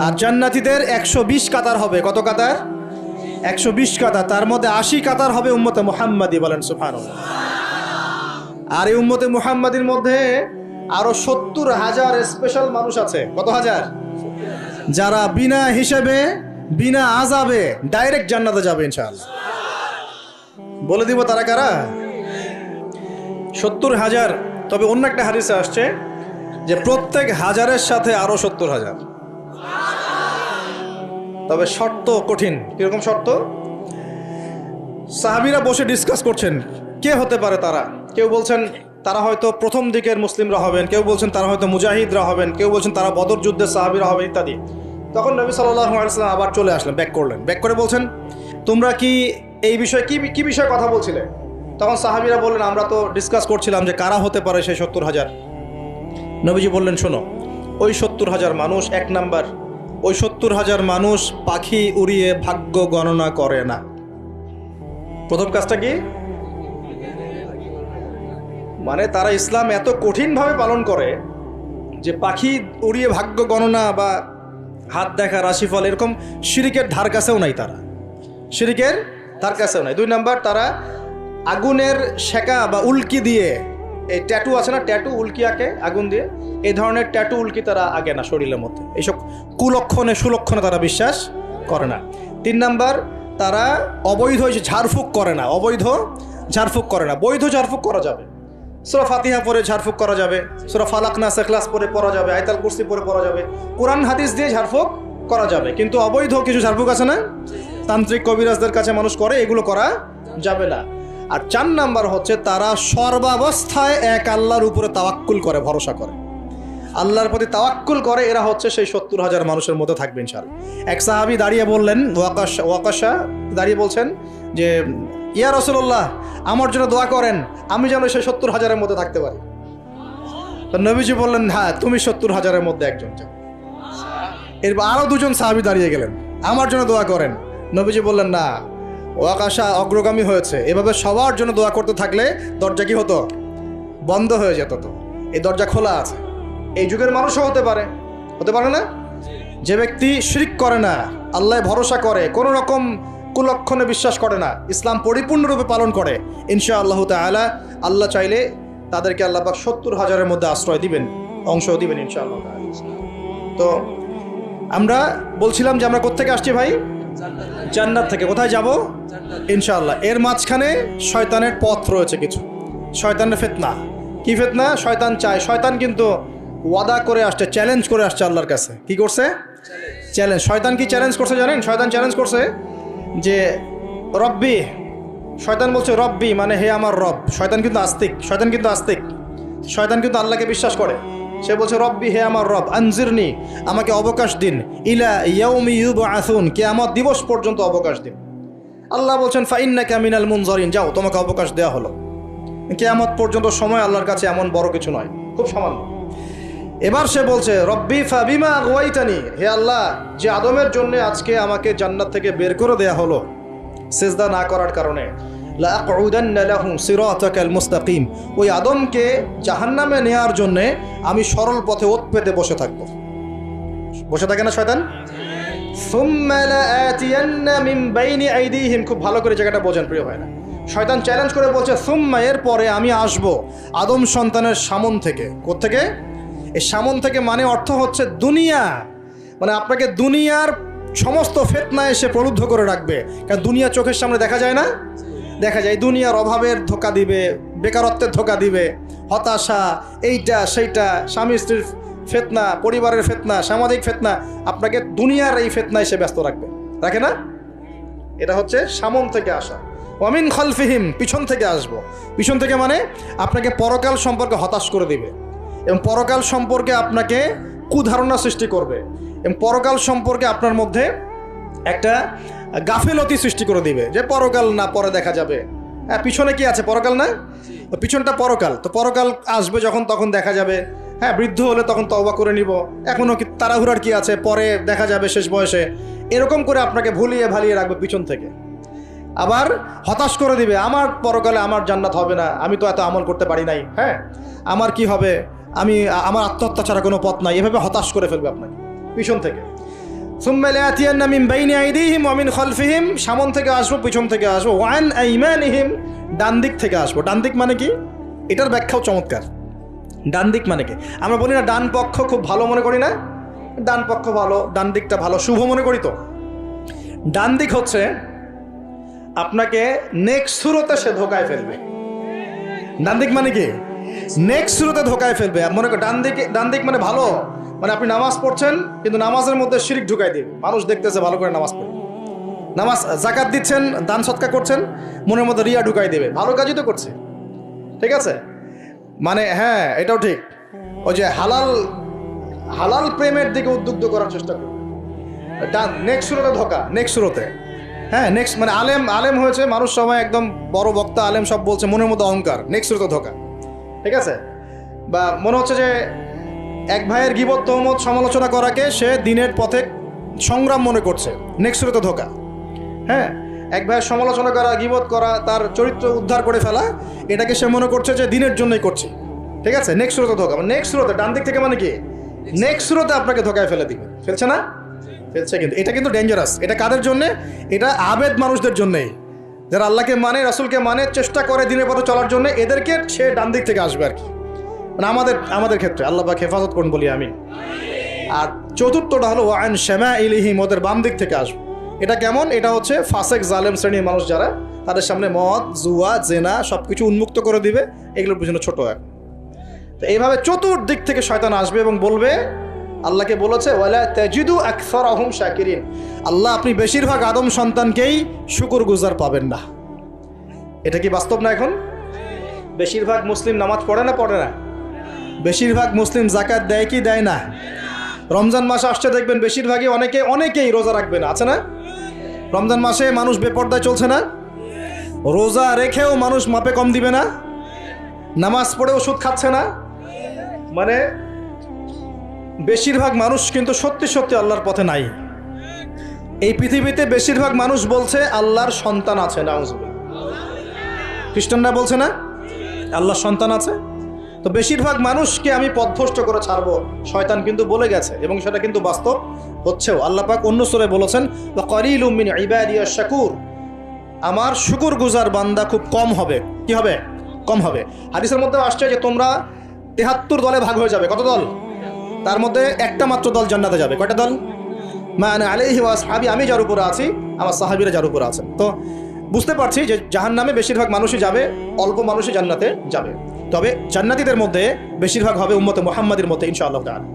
আর জান্নাতীদের 120 কাতার হবে। কত কাতার? 120 কাতার। তার মধ্যে 80 কাতার হবে উম্মতে মুহাম্মাদি, বলেন সুবহানাল্লাহ। আর এই উম্মতে মুহাম্মাদির মধ্যে আরো 70,000 স্পেশাল মানুষ আছে। কত হাজার? যারা বিনা হিসেবে বিনা আযাবে ডাইরেক্ট জান্নাতে যাবে ইনশাআল্লাহ। বলে দিব তারা কারা? 70,000। তবে অন্য একটা হাদিসে আসছে যে প্রত্যেক হাজারের সাথে আরো 70,000। তবে শর্ত কঠিন। কিরকম শর্ত? সাহাবীরা বসে ডিসকাস করছেন কে হতে পারে তারা। কেউ বলছেন তারা হয়তো প্রথম দিকের মুসলিমরা হবেন, কেউ বলছেন তারা হয়তো মুজাহিদরা হবেন, কেউ বলছেন তারা বদর যুদ্ধের সাহাবীরা হবেন ইত্যাদি। তখন নবী সাল্লাল্লাহু আলাইহি ওয়াসাল্লাম আবার চলে আসলেন, ব্যাক করলেন। ব্যাক করে বলছেন তোমরা কি এই বিষয়ে কি বিষয়ে কথা বলছিলে? তখন সাহাবীরা বললেন আমরা তো ডিসকাস করছিলাম যে কারা হতে পারে সেই 70,000। নবীজি বললেন শোনো, ওই 70,000 মানুষ, এক নাম্বার, ওই 70,000 মানুষ পাখি উড়িয়ে ভাগ্য গণনা করে না। প্রথম কাজটা কি? মানে তারা ইসলাম এত কঠিনভাবে পালন করে যে পাখি উড়িয়ে ভাগ্য গণনা বা হাত দেখা, রাশিফল, এরকম শিরিকের ধার কাছেও নাই। তারা শিরিকের ধার কাছেও নাই। 2 নাম্বার, তারা আগুনের শেকা বা উল্কি দিয়ে, এই ট্যাটু আছে না, ট্যাটু উল্কি আঁকে আগুন দিয়ে, এই ধরনের ট্যাটু উল্কি তারা আগে না শরীরের মধ্যে। এইসব কুলক্ষণে সুলক্ষণে তারা বিশ্বাস করে না। 3 নাম্বার, তারা অবৈধ ঝাড়ফুঁক করে না। অবৈধ ঝাড়ফুঁক করে না। বৈধ ঝাড়ফুঁক করা যাবে। সূরা ফাতিহা পড়ে ঝাড়ফুঁক করা যাবে, সূরা ফালাক নাস ইখলাস পড়ে পড়া যাবে, আয়াতুল কুরসি পড়ে পড়া যাবে, কোরআন হাদিস দিয়ে ঝাড়ফুঁক করা যাবে। কিন্তু অবৈধ কিছু ঝাড়ফুঁক আছে না, তান্ত্রিক কবিরাজদের কাছে মানুষ করে, এগুলো করা যাবে না। আর 4 নাম্বার হচ্ছে তারা সর্বাবস্থায় এক আল্লাহর উপরে তাওয়াক্কুল করে, ভরসা করে, আল্লাহর প্রতি তাওয়াক্কুল করে। এরা হচ্ছে সেই 70,000 মানুষের মধ্যে থাকবে ইনশাআল্লাহ। এক সাহাবী দাঁড়িয়ে বললেন, ওয়াকাশা দাঁড়িয়ে বলছেন যে ইয়া রাসূলুল্লাহ, আমার জন্য দোয়া করেন, আমি যেন সেই 70,000-এর মধ্যে থাকতে পারি। তো নবীজি বললেন হ্যাঁ, তুমি 70,000-এর মধ্যে একজন যাও। এরপর আরো 2 সাহাবী দাঁড়িয়ে গেলেন, আমার জন্য দোয়া করেন। নবীজি বললেন না, ওয়াকাশা অগ্রগামী হয়েছে। এভাবে সবার জন্য দোয়া করতে থাকলে দরজা কি হতো? বন্ধ হয়ে যেত। তো এই দরজা খোলা আছে। এই যুগের মানুষও হতে পারে না? যে ব্যক্তি শিরক করে না, আল্লাহ ভরসা করে, কোনো রকম কুলক্ষণে বিশ্বাস করে না, ইসলাম পরিপূর্ণরূপে পালন করে, ইনশাআল্লাহ তাআলা আল্লাহ চাইলে তাদেরকে আল্লাহ পাক 70,000-এর মধ্যে আশ্রয় দিবেন, অংশ দিবেন ইনশাআল্লাহ। তো আমরা বলছিলাম যে আমরা কোত্থেকে আসছি ভাই? জান্নাত থেকে। কোথায় যাব? ইনশাআল্লাহ। এর মাঝখানে শয়তানের পথ রয়েছে কিছু, শয়তানের ফিতনা। কি ফিতনা? শয়তান চায়, শয়তান কিন্তু ওয়াদা করে আসছে, চ্যালেঞ্জ করে আসছে আল্লাহর কাছে। কি করছে? চ্যালেঞ্জ। শয়তান কি চ্যালেঞ্জ করছে জানেন? শয়তান চ্যালেঞ্জ করছে যে রব্বি, শয়তান বলছে রব্বি মানে হে আমার রব। শয়তান কিন্তু আস্তিক, শয়তান কিন্তু আল্লাহকে বিশ্বাস করে। সে বলছে রব্বি, হে আমার রব, আনজিরনি, আমাকে অবকাশ দিন, ইলা ইয়াউমি ইউবআসুন, কিয়ামত দিবস পর্যন্ত অবকাশ দিন। আল্লাহ বলছেন ফাইন্নাকা মিনাল মুনজারিন, যাও, তোমাকে অবকাশ দেওয়া হলো। কিয়ামত পর্যন্ত সময় আল্লাহর কাছে এমন বড় কিছু নয়, খুব সামান্য। এবার সে বলছে রব্বি ফাবিমা আগওয়াইতানি, হে আল্লাহ, যে আদমের জন্য আজকে আমাকে জান্নাত থেকে বের করে দেয়া হলো সিজদা না করার কারণে, লা আকুদান্না লাহু সিরাতাকাল মুস্তাকিম, ওই আদমকে জাহান্নামে নেয়ার জন্য আমি সরল পথে ওত পেতে বসে থাকবো। বসে থাকে না শয়তান? সুম্মা লাআতিয়ান্না মিন বাইনি আইদিহিম, খুব ভালো করে জায়গাটা বোঝেন প্রিয় ভাইরা। শয়তান চ্যালেঞ্জ করে বলছে সুম্মা, এর পরে আমি আসব আদম সন্তানের সামন থেকে। কোত্থেকে? এই সামন থেকে মানে অর্থ হচ্ছে দুনিয়া, মানে আপনাকে দুনিয়ার সমস্ত ফিতনা এসে প্রলুব্ধ করে রাখবে। কারণ দুনিয়া চোখের সামনে দেখা যায় না, দেখা যায়। দুনিয়ার অভাবের ধোঁকা দিবে, বেকারত্বের ধোঁকা দিবে, হতাশা, এইটা সেইটা, স্বামী স্ত্রীর ফিতনা, পরিবারের ফিতনা, সামাজিক ফিতনা, আপনাকে দুনিয়ার এই ফিতনা এসে ব্যস্ত রাখবে, রাখে না? এটা হচ্ছে সামন থেকে আসা। ওয়ামিন খালফিহিম, পিছন থেকে আসবো। পিছন থেকে মানে আপনাকে পরকাল সম্পর্কে হতাশ করে দিবে, এবং পরকাল সম্পর্কে আপনাকে কুধারণা সৃষ্টি করবে, এবং পরকাল সম্পর্কে আপনার মধ্যে একটা গাফিলতি সৃষ্টি করে দিবে যে পরকাল না, পরে দেখা যাবে। হ্যাঁ, পিছনে কি আছে? পরকাল না? পিছনটা পরকাল। তো পরকাল আসবে যখন, তখন দেখা যাবে। হ্যাঁ, বৃদ্ধ হলে তখন তওবা করে নিব, এখনও কি তাড়াহুড়ার কি আছে, পরে দেখা যাবে শেষ বয়সে। এরকম করে আপনাকে ভুলিয়ে ভালিয়ে রাখবে পিছন থেকে। আবার হতাশ করে দিবে, আমার পরকালে আমার জান্নাত হবে না, আমি তো এত আমল করতে পারি নাই, হ্যাঁ, আমার কি হবে, আমার আত্মহত্যা ছাড়া কোনো পথ নাই, এভাবে হতাশ করে ফেলবে আপনাকে। পিছন থেকে। সুম্মা লায়াতিয়ান্না মিন বাইনি আইদিহিম ওয়া মিন খালফিহিম, সামন থেকে আসবো, পিছন থেকে আসবো। ওয়া আন আইমানিহিম, ডান দিক থেকে আসবো। ডান দিক মানে কি? এটার ব্যাখ্যাও চমৎকার। ডান দিক মানে কি? আমরা বলি না ডান পক্ষ খুব ভালো মনে করি না? ডান পক্ষ ভালো, ডান দিকটা ভালো, শুভ মনে করি তো। ডান দিক হচ্ছে আপনাকে নেক্সট সুরতে সে ধোকায় ফেলবে। ডান দিক মানে কি? নেক্সট সুরতে ধোকায় ফেলবে। মনে করেন ডান দিক মানে ভালো, মানে আপনি নামাজ পড়ছেন কিন্তু নামাজের মধ্যে শিরিক ঢুকাই দিবে। মানুষ দেখতেছে ভালো করে নামাজ পড়ে, নামাজ জাকাত দিচ্ছেন, দান সৎকা করছেন, মনের মধ্যে রিয়া ঢুকাই দেবে। ভালো কাজই তো করছে, ঠিক আছে? মানে হ্যাঁ, এটাও ঠিক। ওই যে হালাল প্রেমের দিকে উদ্বুদ্ধ করার চেষ্টা করবে। নেক্সট সুরতে ধোকা, নেক্সট সুরতে। হ্যাঁ, নেক্সট মানে আলেম হয়েছে মানুষ, সবাই একদম বড় বক্তা আলেম সব বলছে, মনের মধ্যে অহংকার, নেক্সট সুরতে ধোকা, ঠিক আছে? বা মনে হচ্ছে যে এক ভাইয়ের গীবত তহমত সমালোচনা করাকে সে দিনের পথে সংগ্রাম মনে করছে, নেক্সট সুরতে ধোকা। হ্যাঁ, এক ভাইয়ের সমালোচনা করা, গীবত করা, তার চরিত্র উদ্ধার করে ফেলা, এটাকে সে মনে করছে যে দিনের জন্যই করছে, ঠিক আছে? নেক্সট সুরতে ধোকা। নেক্সট সুরতে, ডান দিক থেকে মানে কি? নেক্সট সুরতে আপনাকে ধোকায় ফেলে দিবে। ফেলছে না? ফেলছে। কিন্তু এটা কিন্তু ডেঞ্জারাস। এটা কাদের জন্যে? এটা আবেদ মানুষদের জন্যেই, যারা আল্লাহকে মানে, রাসূলকে মানে, চেষ্টা করে দিনের পথে চলার জন্য, এদেরকে সে ডান দিক থেকে আসবে আর কি। মানে আমাদের ক্ষেত্রে আল্লাহ পাক হেফাজত করুন বলি আমি। আর চতুর্থটা হলো ওয়ান শামাইলিহিম, ওদের বাম দিক থেকে আসবে। এটা কেমন? এটা হচ্ছে ফাসেক জালেম শ্রেণীর মানুষ যারা, তাদের সামনে মদ, জুয়া, জেনা সবকিছু উন্মুক্ত করে দিবে, এগুলোর পিছনে ছোট হয়। তো এইভাবে চতুর্দিক থেকে শয়তান আসবে এবং বলবে, আল্লাহকে বলেছে ওয়ালা তাজিদু আকসারাহুম শাকিরিন, আল্লাহ আপনি বেশিরভাগ আদম সন্তানকেই শুকরগুজার পাবেন না। এটা কি বাস্তব না? এখন বেশিরভাগ মুসলিম নামাজ পড়ে না? পড়ে না? বেশিরভাগ মুসলিম জাকাত দেয় কি দেয় না? রমজান মাস আসছে দেখবেন বেশিরভাগই অনেকেই রোজা রাখবে না, আছে না? রমজান মাসে মানুষ বেপরদায় চলছে না? রোজা রেখেও মানুষ মাপে কম দিবে না? নামাজ পড়ে ওষুধ খাচ্ছে না? মানে বেশিরভাগ মানুষ কিন্তু সত্যি সত্যি আল্লাহর পথে নাই। এই পৃথিবীতে বেশিরভাগ মানুষ বলছে আল্লাহর সন্তান আছে। নাউজুবিল্লাহ। খ্রিস্টানরা বলছে না আল্লাহর সন্তান আছে? তো বেশিরভাগ মানুষকে আমি পথভ্রষ্ট করে ছাড়বো, শয়তান কিন্তু বলে গেছে, এবং সেটা কিন্তু বাস্তব হচ্ছেও। আল্লাহ পাক অন্য সূরায় বলেছেন ওয়া কলিলুম মিন ইবাদিয়াশ শাকুর, আমার শুকরগুজার বান্দা খুব কম হবে। কি হবে? কম হবে। হাদিসের মধ্যে আসছে যে তোমরা ৭৩ দলে ভাগ হয়ে যাবে। কত দল? তার মধ্যে একটা মাত্র দল জান্নাতে যাবে। কয়টা দল? মা আনা আলাইহি ওয়া আসহাবি, আমি যার উপরে আছি, আমার সাহাবীরা যার উপরে আছেন। তো বুঝতে পারছি যে জাহান্নামে বেশিরভাগ মানুষই যাবে, অল্প মানুষই জান্নাতে যাবে। তবে জান্নাতীদের মধ্যে বেশিরভাগ হবে উম্মতে মুহাম্মাদের মধ্যে ইনশাআল্লাহ তাআলা।